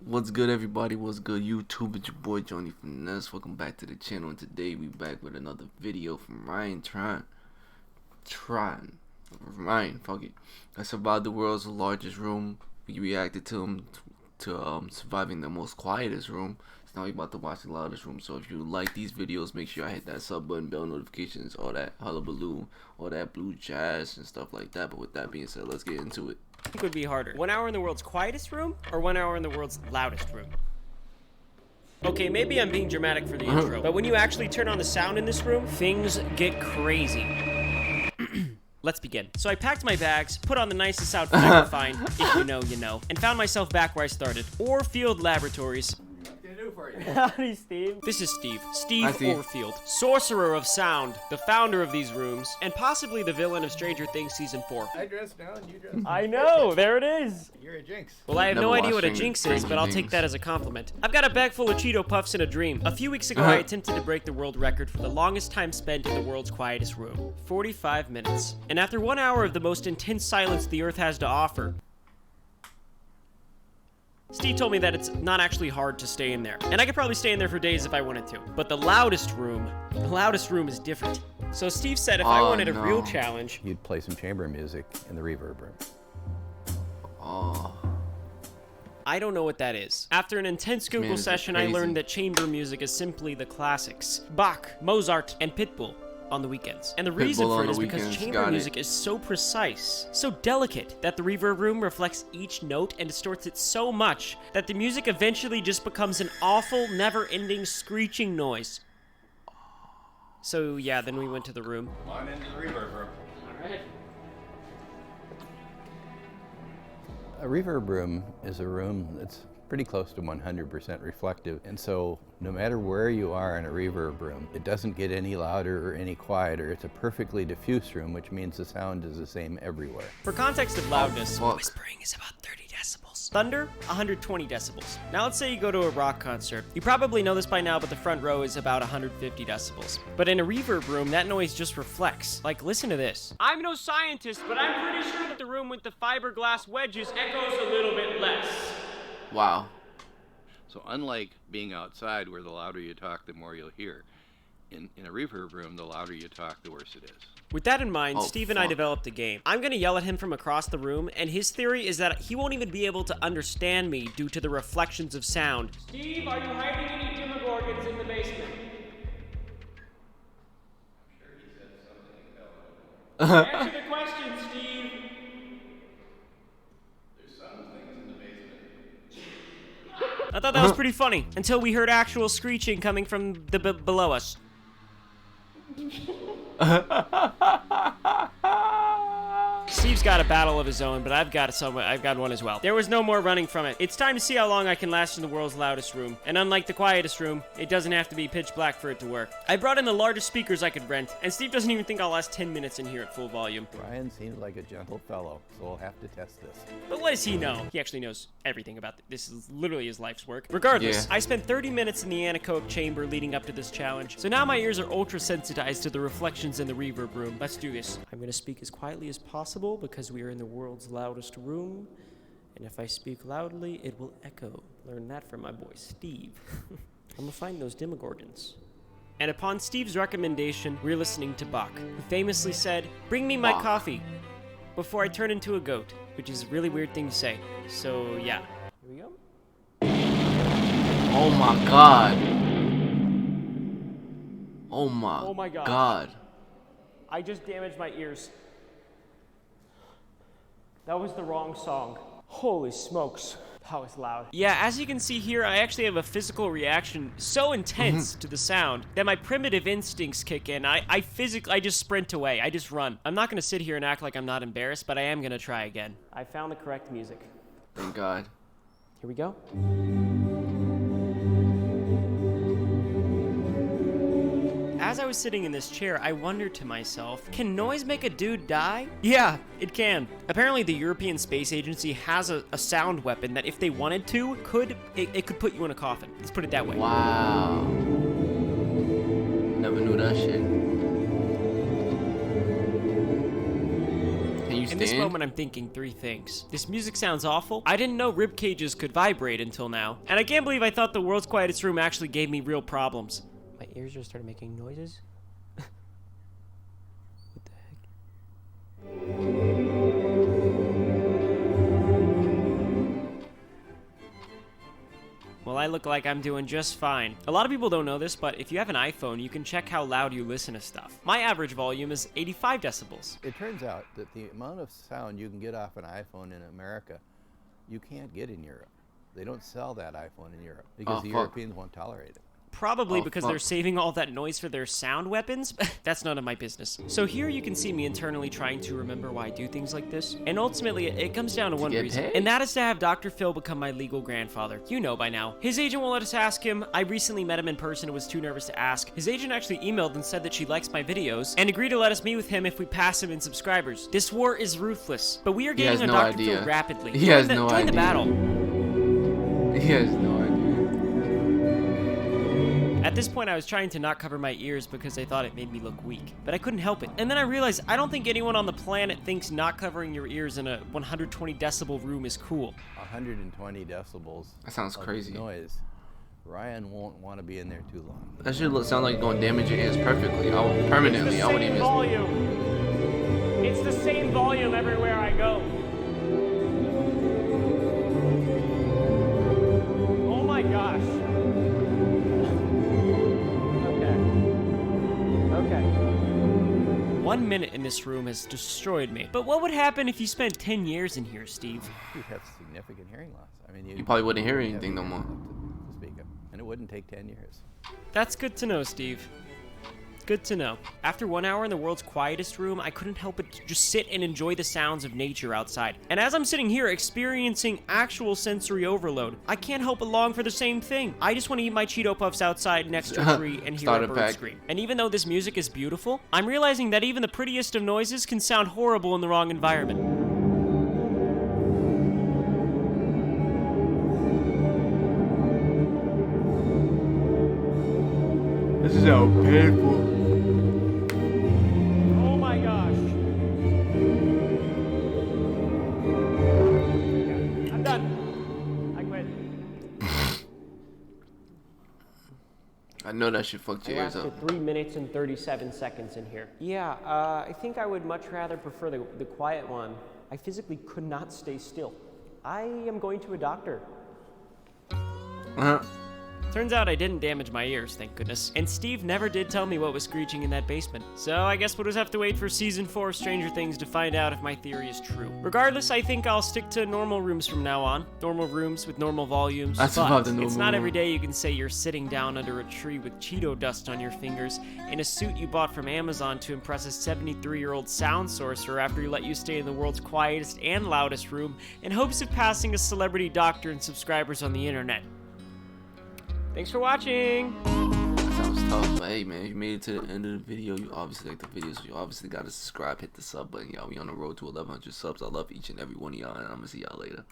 What's good, everybody? What's good, YouTube? It's your boy Johnny Finesse. Welcome back to the channel, and today we back with another video from Trahan. Ryan, fuck it. I survived the world's largest room. We reacted to him surviving the most quietest room. So now we about to watch the loudest room. So if you like these videos, make sure I hit that sub button, bell notifications, all that hullabaloo, all that blue jazz and stuff like that. But with that being said, let's get into it. Think would be harder? 1 hour in the world's quietest room or 1 hour in the world's loudest room? Okay, maybe I'm being dramatic for the intro, but when you actually turn on the sound in this room, things get crazy. Let's begin. So I packed my bags, put on the nicest outfit I could find, if you know, you know, and found myself back where I started, Orfield Laboratories. Howdy, Steve. This is Steve. Steve Orfield, sorcerer of sound, the founder of these rooms, and possibly the villain of Stranger Things Season 4. I dress now and you dress. I know, there it is. You're a jinx. Well, I have no idea what a jinx is, but I'll Things. take that as a compliment. I've got a bag full of Cheeto Puffs and a dream. A few weeks ago, I attempted to break the world record for the longest time spent in the world's quietest room, 45 minutes. And after 1 hour of the most intense silence the Earth has to offer, Steve told me that it's not actually hard to stay in there. And I could probably stay in there for days if I wanted to. But the loudest room is different. So Steve said if I wanted a real challenge, You'd play some chamber music in the reverb room. I don't know what that is. After an intense Google Man, this is session, I crazy. learned that chamber music is simply the classics. Bach, Mozart, and Pitbull on the weekends. And the reason for it is because chamber music is so precise, so delicate, that the reverb room reflects each note and distorts it so much that the music eventually just becomes an awful, never-ending screeching noise. So yeah, then we went to the room. Come on into the reverb room. Alright. A reverb room is a room that's pretty close to 100% reflective, and so no matter where you are in a reverb room, it doesn't get any louder or any quieter. It's a perfectly diffuse room, which means the sound is the same everywhere. For context of loudness, fuck. whispering is about 30 decibels. Thunder, 120 decibels. Now let's say you go to a rock concert. You probably know this by now, but the front row is about 150 decibels. But in a reverb room, that noise just reflects. Like, listen to this. I'm no scientist, but I'm pretty sure that the room with the fiberglass wedges echoes a little bit less. Wow. So unlike being outside where the louder you talk, the more you'll hear, in a reverb room, the louder you talk, the worse it is. With that in mind, Oh, Steve and I fuck. developed a game. I'm gonna yell at him from across the room, and his theory is that he won't even be able to understand me due to the reflections of sound. Steve, are you hiding any demogorgons in the basement? Answer the question, Steve. I thought that was pretty funny, until we heard actual screeching coming from the below us. Steve's got a battle of his own, but I've got one as well. There was no more running from it. It's time to see how long I can last in the world's loudest room. And unlike the quietest room, it doesn't have to be pitch black for it to work. I brought in the largest speakers I could rent, and Steve doesn't even think I'll last 10 minutes in here at full volume. Ryan seems like a gentle fellow, so we'll have to test this. But what does he know? He actually knows everything about this. Is literally his life's work. Regardless, Yeah. I spent 30 minutes in the anechoic chamber leading up to this challenge, so now my ears are ultra sensitized to the reflections in the reverb room. Let's do this. I'm gonna speak as quietly as possible because we are in the world's loudest room, and if I speak loudly, it will echo. Learn that from my boy Steve. I'm gonna find those demogorgons. And upon Steve's recommendation, we're listening to Bach, who famously said, "Bring me my Bach. coffee before I turn into a goat," which is a really weird thing to say. So yeah, here we go. Oh my god. Oh my God. god. I just damaged my ears. That was the wrong song. Holy smokes. That was loud. Yeah, as you can see here, I actually have a physical reaction so intense to the sound that my primitive instincts kick in. I just sprint away. I just run. I'm not gonna sit here and act like I'm not embarrassed, but I am gonna try again. I found the correct music. Thank God. Here we go. As I was sitting in this chair, I wondered to myself, can noise make a dude die? Yeah, it can. Apparently the European Space Agency has a sound weapon that if they wanted to, it could put you in a coffin. Let's put it that way. Wow. Never knew that shit. Can you you In this stand? moment, I'm thinking three things. This music sounds awful. I didn't know rib cages could vibrate until now. And I can't believe I thought the world's quietest room actually gave me real problems. My ears just started making noises. What the heck? Well, I look like I'm doing just fine. A lot of people don't know this, but if you have an iPhone, you can check how loud you listen to stuff. My average volume is 85 decibels. It turns out that the amount of sound you can get off an iPhone in America, you can't get in Europe. They don't sell that iPhone in Europe because the Europeans won't tolerate it. Probably because they're saving all that noise for their sound weapons. That's none of my business. So here you can see me internally trying to remember why I do things like this. And ultimately, it comes down to one reason. Paid? And that is to have Dr. Phil become my legal grandfather. You know by now. His agent won't let us ask him. I recently met him in person and was too nervous to ask. His agent actually emailed and said that she likes my videos and agreed to let us meet with him if we pass him in subscribers. This war is ruthless. But we are getting a Dr. Phil rapidly. He has no idea. Join the battle. He has no idea. At this point, I was trying to not cover my ears because I thought it made me look weak, but I couldn't help it. And then I realized I don't think anyone on the planet thinks not covering your ears in a 120 decibel room is cool. 120 decibels. That sounds crazy. Noise. Ryan won't want to be in there too long. That should sound like it's going to damage your ears perfectly. Permanently. I wouldn't even. Volume. It's the same volume everywhere I go. Oh my gosh. Okay. 1 minute in this room has destroyed me. But what would happen if you spent 10 years in here, Steve? You'd have significant hearing loss. I mean, You probably wouldn't hear anything no more. To speak of. And it wouldn't take 10 years. That's good to know, Steve. Good to know. After 1 hour in the world's quietest room, I couldn't help but just sit and enjoy the sounds of nature outside. And as I'm sitting here experiencing actual sensory overload, I can't help but long for the same thing. I just want to eat my Cheeto Puffs outside next to a tree and hear a bird scream. And even though this music is beautiful, I'm realizing that even the prettiest of noises can sound horrible in the wrong environment. This is how painful. Oh my gosh. I'm done. I quit. I know that shit fucked your ears up. 3 minutes and 37 seconds in here. Yeah, I think I would much rather prefer the quiet one. I physically could not stay still. I am going to a doctor. Turns out I didn't damage my ears, thank goodness. And Steve never did tell me what was screeching in that basement. So I guess we'll just have to wait for season 4 of Stranger Things to find out if my theory is true. Regardless, I think I'll stick to normal rooms from now on. Normal rooms with normal volumes. That's but about the normal it's not every room. day you can say you're sitting down under a tree with Cheeto dust on your fingers in a suit you bought from Amazon to impress a 73-year-old sound sorcerer after he let you stay in the world's quietest and loudest room in hopes of passing a celebrity doctor and subscribers on the internet. Thanks for watching! That sounds tough, but hey man, if you made it to the end of the video, you obviously like the video, so you obviously gotta subscribe, hit the sub button, y'all. We on the road to 1,100 subs. I love each and every one of y'all, and I'm gonna see y'all later.